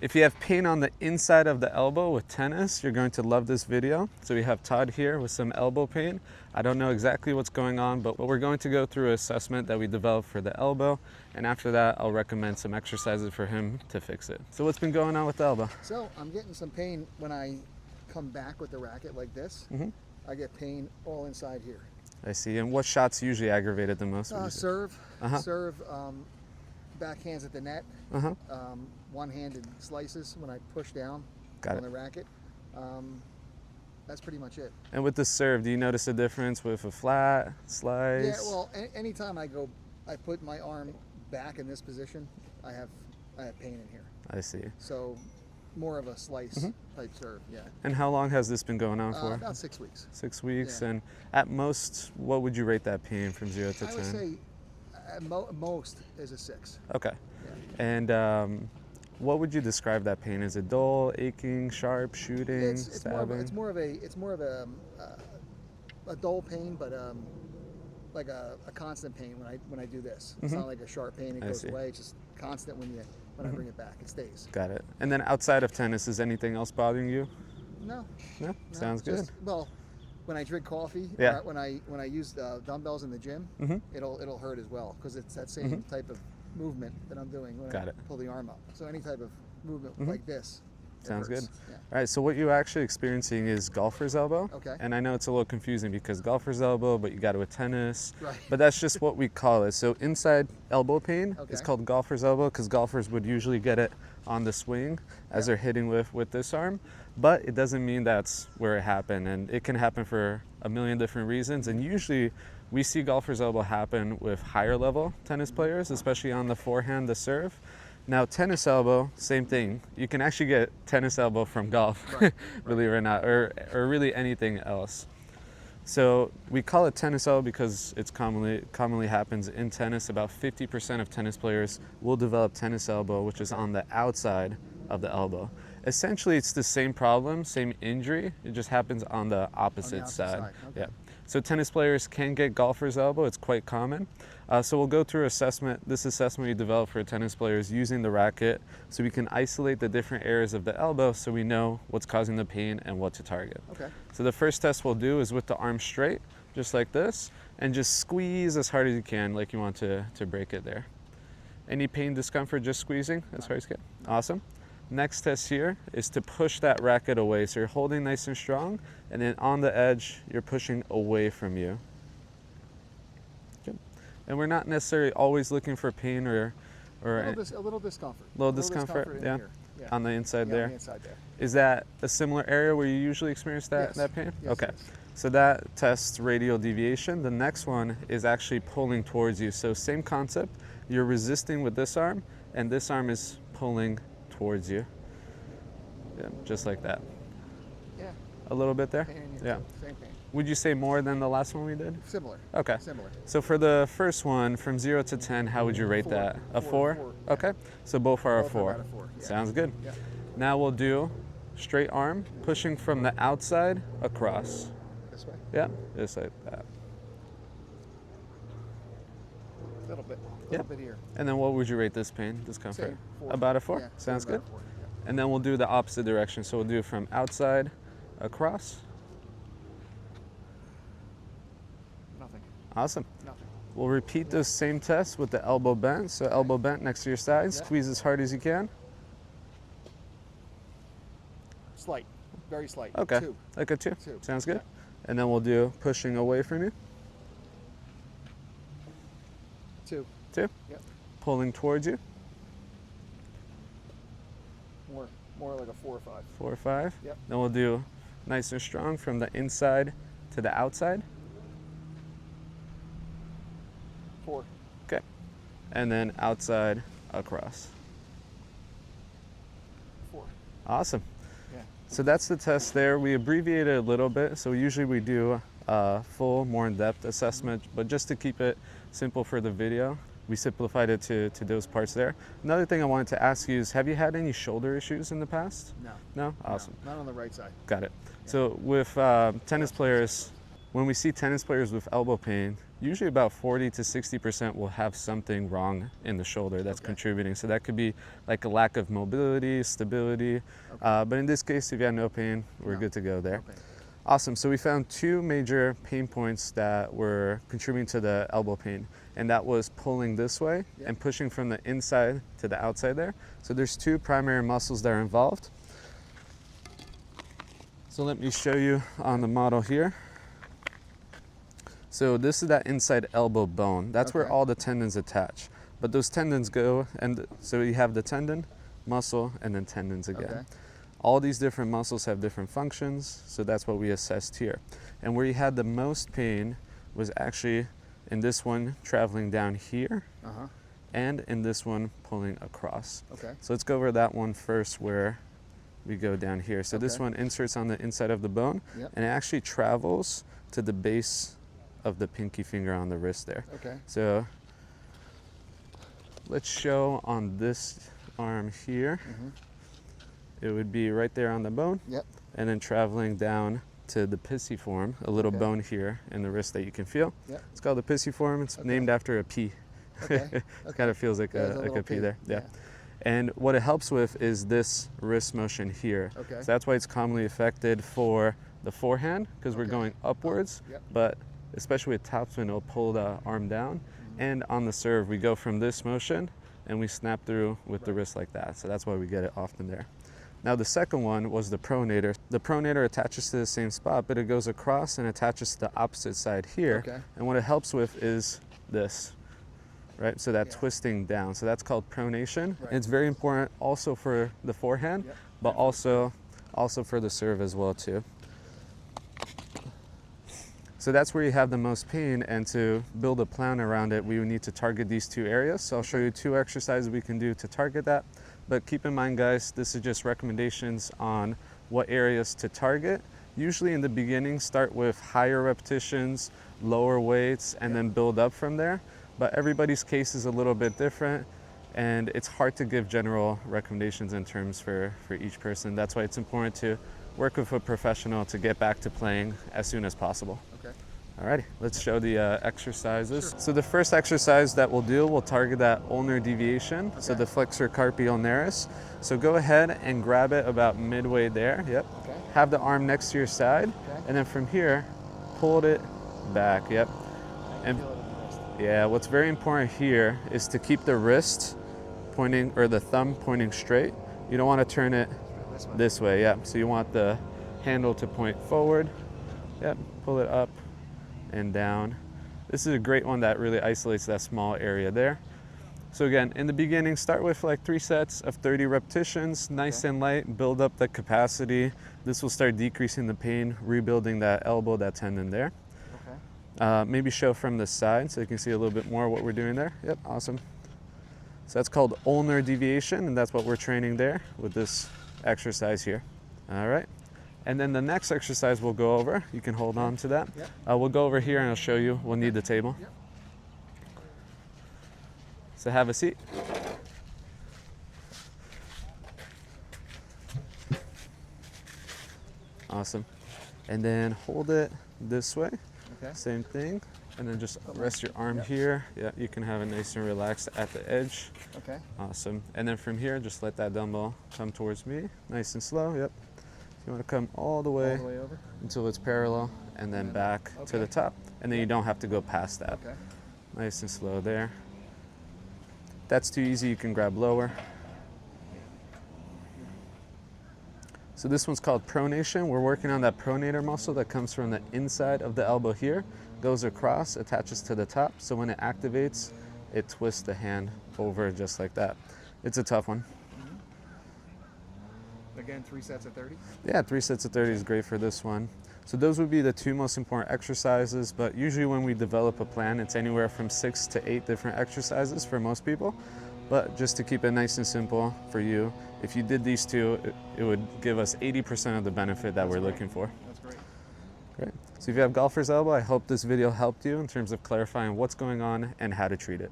If you have pain on the inside of the elbow with tennis, you're going to love this video. So we have Todd here with some elbow pain. I don't know exactly what's going on, but we're going to go through an assessment that we developed for the elbow. And after that, I'll recommend some exercises for him to fix it. So what's been going on with the elbow? So I'm getting some pain when I come back with the racket like this. I get pain all inside here. I see. And what shots usually aggravated the most? Serve, backhands at the net, one-handed slices when I push down on the racket. That's pretty much it. And with the serve, do you notice a difference with a flat, slice? Yeah, well, anytime I put my arm back in this position, I have pain in here. I see. So more of a slice type serve, yeah. And how long has this been going on for? About 6 weeks. 6 weeks, yeah. And at most, what would you rate that pain from 0 to 10? I would say at most is a 6. Okay. Yeah. And what would you describe that pain? Is it dull, aching, sharp, shooting, stabbing? It's more of a dull pain, but like a constant pain when I do this. It's not like a sharp pain, it goes away. It's just constant when I bring it back, it stays. Got it. And then outside of tennis, is anything else bothering you? No. No? Sounds good. Well, when I drink coffee, or when I use dumbbells in the gym, it'll hurt as well because it's that same type of movement that I'm doing when I pull the arm up. So any type of movement like this. Sounds good. Yeah. All right, so what you're actually experiencing is golfer's elbow. Okay. And I know it's a little confusing because golfer's elbow, but you got it with tennis. Right. But that's just what we call it. So inside elbow pain is called golfer's elbow because golfers would usually get it on the swing as they're hitting with this arm. But it doesn't mean that's where it happened. And it can happen for a million different reasons. And usually we see golfer's elbow happen with higher level tennis players, especially on the forehand, the serve. Now, tennis elbow, same thing. You can actually get tennis elbow from golf, believe it or not, or really anything else. So we call it tennis elbow because it's commonly happens in tennis. About 50% of tennis players will develop tennis elbow, which is on the outside of the elbow. Essentially, it's the same problem, same injury. It just happens on the opposite side. Okay. Yeah. So tennis players can get golfer's elbow. It's quite common. So we'll go through this assessment we developed for tennis players using the racket so we can isolate the different areas of the elbow so we know what's causing the pain and what to target. Okay. So the first test we'll do is with the arm straight, just like this, and just squeeze as hard as you can like you want to break it there. Any pain, discomfort, just squeezing as hard as you can? Awesome. Next test here is to push that racket away. So you're holding nice and strong, and then on the edge, you're pushing away from you. Good. And we're not necessarily always looking for pain or a little discomfort. Little discomfort, yeah. On the inside there. On the inside there. Is that a similar area where you usually experience that pain? Yes, okay. yes. So that tests radial deviation. The next one is actually pulling towards you. So same concept. You're resisting with this arm, and this arm is pulling towards you. Yeah, just like that. Yeah. A little bit there? Pain in your Yeah. Same pain. Would you say more than the last one we did? Similar. Okay. Similar. So for the first one, from 0 to 10, how would you rate that? A 4? Yeah. Okay. So both are a Both 4. are about a 4. Yeah. Sounds good. Yeah. Now we'll do straight arm, pushing from the outside across. This way. Yeah, just like that. A little bit. A little bit here. And then what would you rate this pain, discomfort? Same, 4. About a 4? Yeah, Sounds about good. a 4, yeah. And then we'll do the opposite direction. So we'll do it from outside across. Nothing. Awesome. Nothing. We'll repeat those same tests with the elbow bent. So elbow bent next to your side. Squeeze as hard as you can. Slight. Very slight. Okay. 2. Like a 2. 2. Sounds good. Yeah. And then we'll do pushing away from you. 2. 2. Yep. Pulling towards you. More like a 4 or 5. 4 or 5. Yep. Then we'll do nice and strong from the inside to the outside. 4. Okay. And then outside across. 4. Awesome. Yeah. So that's the test there. We abbreviated a little bit. So usually we do a full, more in-depth assessment, but just to keep it simple for the video, we simplified it to those parts there. Another thing I wanted to ask you is, have you had any shoulder issues in the past? No. No? Awesome. No, not on the right side. Got it. So with tennis players, when we see tennis players with elbow pain, usually about 40 to 60% will have something wrong in the shoulder that's contributing. So that could be like a lack of mobility, stability. But in this case, if you have no pain, we're good to go there. Awesome. So we found two major pain points that were contributing to the elbow pain, and that was pulling this way and pushing from the inside to the outside there. So there's two primary muscles that are involved. So let me show you on the model here. So this is that inside elbow bone. That's where all the tendons attach. But those tendons go, and so you have the tendon, muscle, and then tendons again. All these different muscles have different functions, so that's what we assessed here. And where you had the most pain was actually in this one traveling down here, and in this one pulling across. So let's go over that one first where we go down here. So this one inserts on the inside of the bone, and it actually travels to the base of the pinky finger on the wrist there. So let's show on this arm here. It would be right there on the bone, and then traveling down to the pisiform, a little bone here in the wrist that you can feel. It's called the pisiform. It's named after a pea. It kind of feels like a pea there. And what it helps with is this wrist motion here. So that's why it's commonly affected for the forehand, because we're going upwards, but especially with topspin, it'll pull the arm down. And on the serve, we go from this motion and we snap through with the wrist like that. So that's why we get it often there. Now the second one was the pronator. The pronator attaches to the same spot, but it goes across and attaches to the opposite side here. And what it helps with is this, right? So that twisting down. So that's called pronation. And it's very important also for the forehand, but also for the serve as well too. So that's where you have the most pain, and to build a plan around it, we would need to target these two areas. So I'll show you two exercises we can do to target that. But keep in mind, guys, this is just recommendations on what areas to target. Usually in the beginning, start with higher repetitions, lower weights, and then build up from there. But everybody's case is a little bit different, and it's hard to give general recommendations in terms for each person. That's why it's important to work with a professional to get back to playing as soon as possible. Alrighty, let's show the exercises. So the first exercise that we'll do, we'll target that ulnar deviation, so the flexor carpi ulnaris. So go ahead and grab it about midway there, Have the arm next to your side, and then from here, pull it back, And what's very important here is to keep the wrist pointing, or the thumb pointing straight. You don't want to turn it this way, So you want the handle to point forward, pull it up and down. This is a great one that really isolates that small area there. So again, in the beginning, start with like 3 sets of 30 repetitions, nice and light, build up the capacity. This will start decreasing the pain, rebuilding that elbow, that tendon there. Maybe show from the side so you can see a little bit more what we're doing there. Awesome. So that's called ulnar deviation, and that's what we're training there with this exercise here. All right. And then the next exercise we'll go over, you can hold on to that. We'll go over here and I'll show you. We'll need the table. So have a seat. Awesome. And then hold it this way. Same thing. And then just rest your arm here. You can have it nice and relaxed at the edge. Awesome. And then from here, just let that dumbbell come towards me, nice and slow. You want to come all the way over until it's parallel, and then back to the top, and then you don't have to go past that. Nice and slow there. If that's too easy, you can grab lower. So this one's called pronation. We're working on that pronator muscle that comes from the inside of the elbow here, goes across, attaches to the top. So when it activates, it twists the hand over just like that. It's a tough one. Again, 3 sets of 30? 3 sets of 30 is great for this one. So those would be the two most important exercises, but usually when we develop a plan, it's anywhere from 6 to 8 different exercises for most people. But just to keep it nice and simple for you, if you did these two, it would give us 80% of the benefit that we're looking for. That's great. Great. So if you have golfer's elbow, I hope this video helped you in terms of clarifying what's going on and how to treat it.